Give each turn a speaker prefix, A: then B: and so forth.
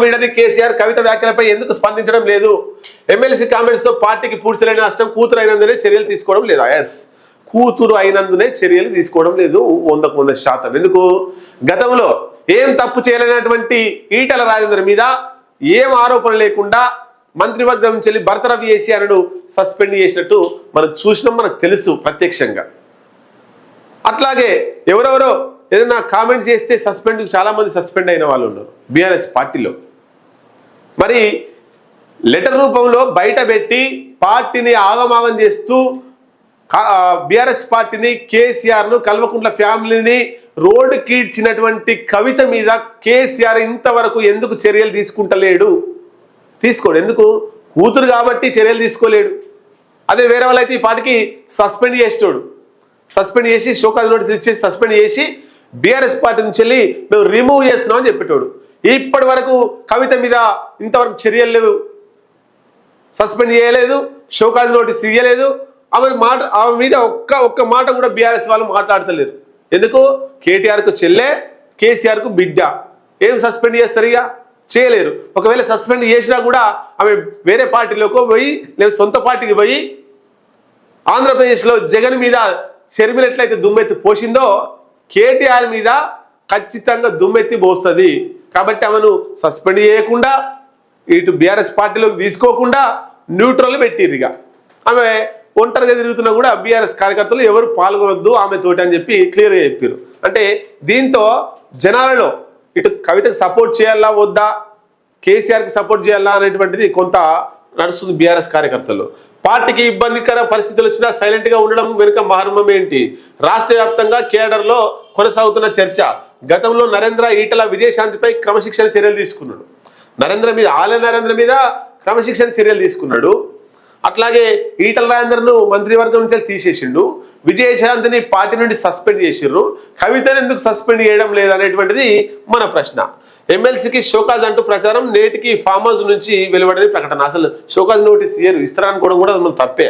A: వీడని కేసీఆర్ కవిత వ్యాఖ్యలపై ఎందుకు స్పందించడం లేదు? ఎమ్మెల్సీ కామెంట్స్ తో పార్టీకి పూడ్చలేని నష్టం, కూతురు అయినందునే చర్యలు తీసుకోవడం లేదా? ఎస్, కూతురు అయినందునే చర్యలు తీసుకోవడం లేదు 100%. ఎందుకు? గతంలో ఏం తప్పు చేయలేనటువంటి ఈటల రాజేందర్ మీద ఏం ఆరోపణ లేకుండా మంత్రివర్గం నుంచి వెళ్ళి బర్తరఫ్ చేసి ఆయనను సస్పెండ్ చేసినట్టు మనం చూసినాం, మనకు తెలుసు ప్రత్యక్షంగా. అట్లాగే ఎవరెవరో ఏదైనా కామెంట్స్ చేస్తే చాలా మంది సస్పెండ్ అయిన వాళ్ళు ఉన్నారు బీఆర్ఎస్ పార్టీలో. మరి లెటర్ రూపంలో బయట పెట్టి పార్టీని ఆగమాగం చేస్తూ బీఆర్ఎస్ పార్టీని, కేసీఆర్ను, కల్వకుంట్ల ఫ్యామిలీని రోడ్డుకి ఈడ్చినటువంటి కవిత మీద కేసీఆర్ ఇంతవరకు ఎందుకు చర్యలు తీసుకుంటలేడు? తీసుకోడు. ఎందుకు? కూతురు కాబట్టి చర్యలు తీసుకోలేడు. అదే వేరే వాళ్ళైతే ఈ పార్టీకి సస్పెండ్ చేసేటోడు. సస్పెండ్ చేసి షోకాజ్ నోటీస్ ఇచ్చేసి సస్పెండ్ చేసి బీఆర్ఎస్ పార్టీ నుంచి వెళ్ళి మేము రిమూవ్ చేస్తున్నాం అని చెప్పేటోడు. ఇప్పటి వరకు కవిత మీద ఇంతవరకు చర్యలు లేవు, సస్పెండ్ చేయలేదు, షోకాజ్ నోటీస్ ఇవ్వలేదు. ఆమె మీద ఒక్క మాట కూడా బీఆర్ఎస్ వాళ్ళు మాట్లాడతలేరు. ఎందుకు? కేటీఆర్కు చెల్లె, కేసీఆర్కు బిడ్డ. ఏం సస్పెండ్ చేస్తారు? ఇక చేయలేరు. ఒకవేళ సస్పెండ్ చేసినా కూడా ఆమె వేరే పార్టీలోకి పోయి లేదా సొంత పార్టీకి పోయి ఆంధ్రప్రదేశ్లో జగన్ మీద షర్మిల ఎట్లయితే దుమ్మెత్తి పోసిందో కేటీఆర్ మీద ఖచ్చితంగా దుమ్మెత్తి పోస్తుంది. కాబట్టి ఆమెను సస్పెండ్ చేయకుండా ఇటు బీఆర్ఎస్ పార్టీలోకి తీసుకోకుండా న్యూట్రల్ పెట్టిర్రు. ఇక ఆమె ఒంటరిగా తిరుగుతున్నా కూడా బీఆర్ఎస్ కార్యకర్తలు ఎవరు పాల్గొనొద్దు ఆమె తోటి అని చెప్పి క్లియర్గా చెప్పారు. అంటే దీంతో జనాలలో ఇటు కవితకు సపోర్ట్ చేయాలా వద్దా, కేసీఆర్కి సపోర్ట్ చేయాలా అనేటువంటిది కొంత నడుస్తుంది బీఆర్ఎస్ కార్యకర్తలు. పార్టీకి ఇబ్బందికర పరిస్థితులు వచ్చినా సైలెంట్గా ఉండడం వెనుక మహర్మం ఏంటి? రాష్ట్ర వ్యాప్తంగా కేడర్లో కొనసాగుతున్న చర్చ. గతంలో నరేంద్ర, ఈటల, విజయశాంతిపై క్రమశిక్షణ చర్యలు తీసుకున్నాడు. నరేంద్ర మీద క్రమశిక్షణ చర్యలు తీసుకున్నాడు. అట్లాగే ఈటల రాజేందర్ను మంత్రివర్గం నుంచి తీసేసిండు. విజయశాంతిని పార్టీ నుండి సస్పెండ్ చేసిర్రు. కవితను ఎందుకు సస్పెండ్ చేయడం లేదనేటువంటిది మన ప్రశ్న. ఎమ్మెల్సీకి షోకాజ్ అంటూ ప్రచారం, నేటికి ఫామ్ హౌస్ నుంచి వెలువడని ప్రకటన. అసలు షోకాజ్ నోటీస్ ఇస్తారనుకోవడం కూడా మనం తప్పే.